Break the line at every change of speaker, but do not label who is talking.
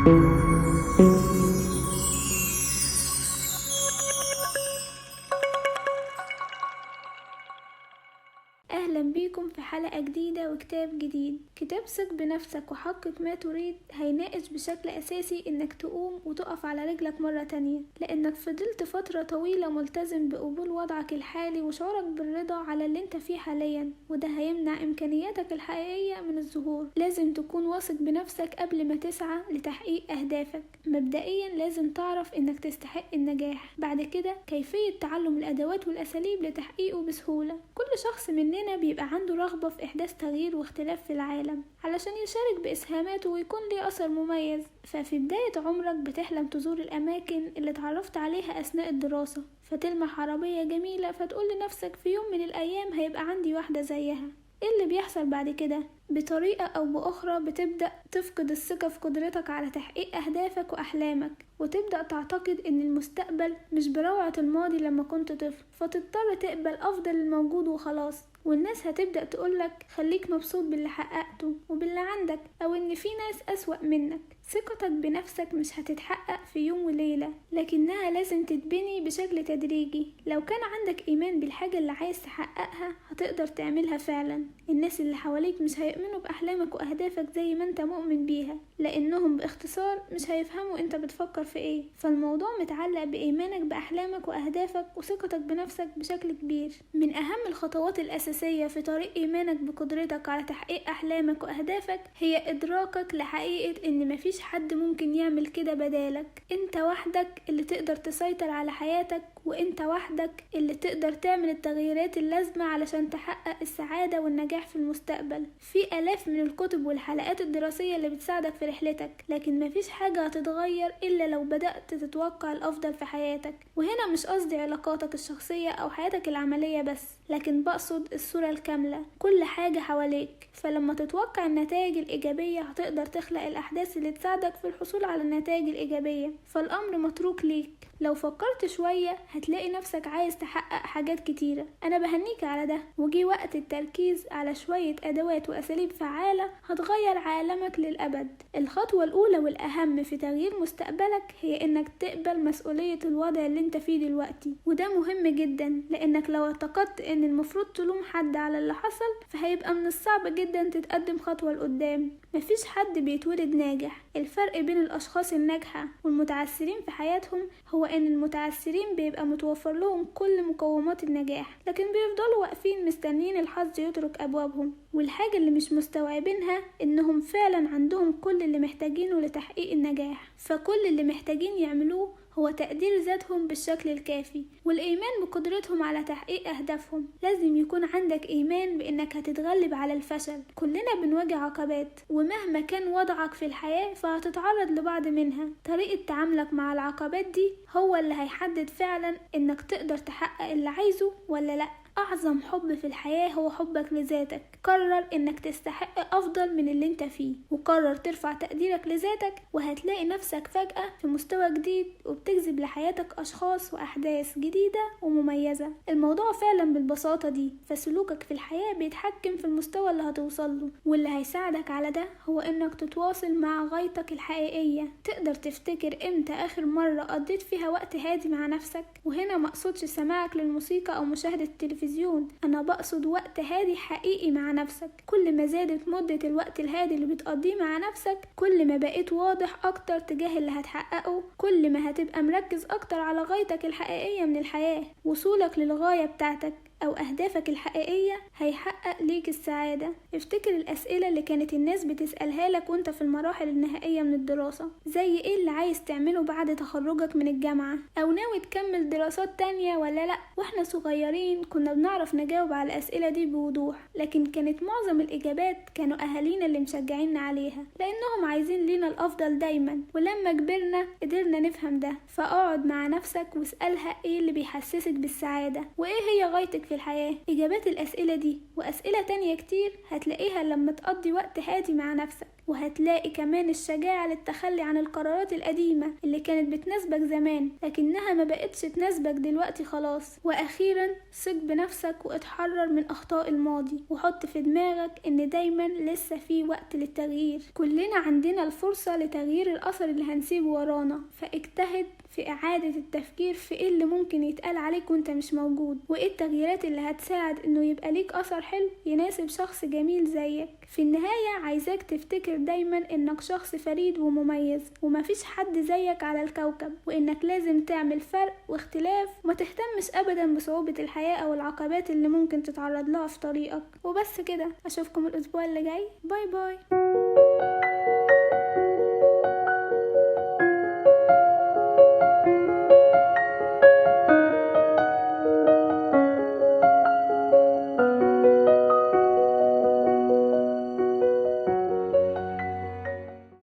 أهلا بيكم في حلقة جديدة وكتاب جديد. كتاب ثق بنفسك وحقق ما تريد هيناقش بشكل أساسي إنك تقوم وتقف على رجلك مرة تانية، لأنك فضلت فترة طويلة ملتزم بقبول وضعك الحالي وشعورك بالرضا على اللي انت فيه حاليا، وده هيمنع إمكانياتك الحقيقية من الظهور. لازم تكون واثق بنفسك قبل ما تسعى لتحقيق أهدافك. مبدئيا لازم تعرف إنك تستحق النجاح، بعد كده كيفية تعلم الأدوات والأساليب لتحقيقه بسهولة. كل شخص مننا بيبقى عنده رغبة في إحداث تغيير واختلاف في العالم علشان يشارك بإسهاماته ويكون ليه أثر مميز. ففي بداية عمرك بتحلم تزور الأماكن اللي اتعرفت عليها أثناء الدراسة، فتلمح عربية جميلة فتقول لنفسك في يوم من الأيام هيبقى عندي واحدة زيها. ايه اللي بيحصل بعد كده؟ بطريقة أو بأخرى بتبدأ تفقد الثقة في قدرتك على تحقيق أهدافك وأحلامك، وتبدأ تعتقد إن المستقبل مش بروعة الماضي لما كنت طفل، فتضطر تقبل أفضل الموجود وخلاص. والناس هتبدأ تقولك خليك مبسوط باللي حققته وباللي عندك، أو إن في ناس أسوأ منك. ثقتك بنفسك مش هتتحقق في يوم وليلة، لكنها لازم تتبني بشكل تدريجي. لو كان عندك إيمان بالحاجة اللي عايز تحققها هتقدر تعملها فعلا. الناس اللي حواليك مش هيؤمنوا بأحلامك وأهدافك زي ما انت مؤمن بيها، لأنهم باختصار مش هيفهموا انت بتفكر في ايه. فالموضوع متعلق بإيمانك بأحلامك وأهدافك وثقتك بنفسك بشكل كبير. من أهم الخطوات الأساسية في طريق إيمانك بقدرتك على تحقيق أحلامك وأهدافك هي إدراكك لحقيقة إن مفيش حد ممكن يعمل كده بدالك. انت وحدك اللي تقدر تسيطر على حياتك، وانت وحدك اللي تقدر تعمل التغييرات اللازمة علشان تحقق السعادة والنجاح في المستقبل. في آلاف من الكتب والحلقات الدراسية اللي بتساعدك في رحلتك، لكن مفيش حاجة هتتغير إلا لو بدأت تتوقع الأفضل في حياتك. وهنا مش قصدي علاقاتك الشخصية أو حياتك العملية بس، لكن بقصد الصورة الكاملة، كل حاجة حواليك. فلما تتوقع النتائج الإيجابية هتقدر تخلق الأحداث اللي تساعدك في الحصول على النتائج الإيجابية. فالأمر متروك ليك. لو فكرت شوية هتلاقي نفسك عايز تحقق حاجات كتيرة. أنا بهنيك على ده، وجي وقت التركيز على شوية أدوات وأساليب فعالة هتغير عالمك للأبد. الخطوة الأولى والأهم في تغيير مستقبلك هي إنك تقبل مسؤولية الوضع اللي انت فيه دلوقتي. وده مهم جدا، لأنك لو اعتقدت إن المفروض تلوم حد على اللي حصل فهيبقى من الصعب جدا تتقدم خطوة لقدام. مفيش حد بيتولد ناجح. الفرق بين الأشخاص الناجحة والمتعثرين في حياتهم هو إن المتعثرين بيبقى متوفر لهم كل مقومات النجاح، لكن بيفضلوا واقفين مستنيين الحظ يترك أبوابهم. والحاجة اللي مش مستوعبينها إنهم فعلا عندهم كل اللي محتاجينه لتحقيق النجاح. فكل اللي محتاجين يعملوه هو تقدير ذاتهم بالشكل الكافي والإيمان بقدرتهم على تحقيق أهدافهم. لازم يكون عندك إيمان بإنك هتتغلب على الفشل. كلنا بنواجه عقبات، ومهما كان وضعك في الحياة فهتتعرض لبعض منها. طريقة تعاملك مع العقبات دي هو اللي هيحدد فعلا إنك تقدر تحقق اللي عايزه ولا لأ. أعظم حب في الحياة هو حبك لذاتك. قرر إنك تستحق أفضل من اللي انت فيه، وقرر ترفع تقديرك لذاتك، وهتلاقي نفسك فجأة في مستوى جديد وبتجذب لحياتك أشخاص وأحداث جديدة ومميزة. الموضوع فعلا بالبساطة دي. فسلوكك في الحياة بيتحكم في المستوى اللي هتوصله، واللي هيساعدك على ده هو إنك تتواصل مع غايتك الحقيقية. تقدر تفتكر إمتى آخر مرة قضيت فيها وقت هادي مع نفسك؟ وهنا مقصودش سماعك للموسيقى أو مشاهدة التلفزيون، أنا بقصد وقت هادي حقيقي مع نفسك. كل ما زادت مدة الوقت الهادي اللي بتقضيه مع نفسك، كل ما بقيت واضح أكتر تجاه اللي هتحققه، كل ما هتبقى مركز أكتر على غايتك الحقيقية من الحياة. وصولك للغاية بتاعتك أو أهدافك الحقيقية هيحقق ليك السعادة. افتكر الأسئلة اللي كانت الناس بتسألها لك وانت في المراحل النهائية من الدراسة، زي ايه اللي عايز تعمله بعد تخرجك من الجامعة، أو ناوي تكمل دراسات تانية ولا لأ. واحنا صغيرين كنا بنعرف نجاوب على الأسئلة دي بوضوح، لكن كانت معظم الإجابات كانوا أهالينا اللي مشجعيننا عليها، لأنهم عايزين لينا الأفضل دايما. ولما كبرنا قدرنا نفهم ده. فاقعد مع نفسك واسألها ايه اللي بيحسسك بالسعادة، وايه هي غايتك في في الحياة؟ إجابات الأسئلة دي وأسئلة تانية كتير هتلاقيها لما تقضي وقت هادي مع نفسك، وهتلاقي كمان الشجاعة للتخلي عن القرارات القديمة اللي كانت بتناسبك زمان لكنها ما بقتش تناسبك دلوقتي خلاص. وأخيرا ثق بنفسك واتحرر من أخطاء الماضي، وحط في دماغك إن دايما لسه في وقت للتغيير. كلنا عندنا الفرصة لتغيير الأثر اللي هنسيبه ورانا، فاجتهد في إعادة التفكير في إيه اللي ممكن يتقال عليك وانت مش موجود، وإيه التغييرات اللي هتساعد إنه يبقى ليك أثر حلو يناسب شخص جميل زيك. في النهاية عايزاك تفتكر دايما إنك شخص فريد ومميز، ومفيش حد زيك على الكوكب، وإنك لازم تعمل فرق واختلاف، وما تهتمش أبدا بصعوبة الحياة أو العقبات اللي ممكن تتعرض لها في طريقك. وبس كده، أشوفكم الأسبوع اللي جاي. باي باي.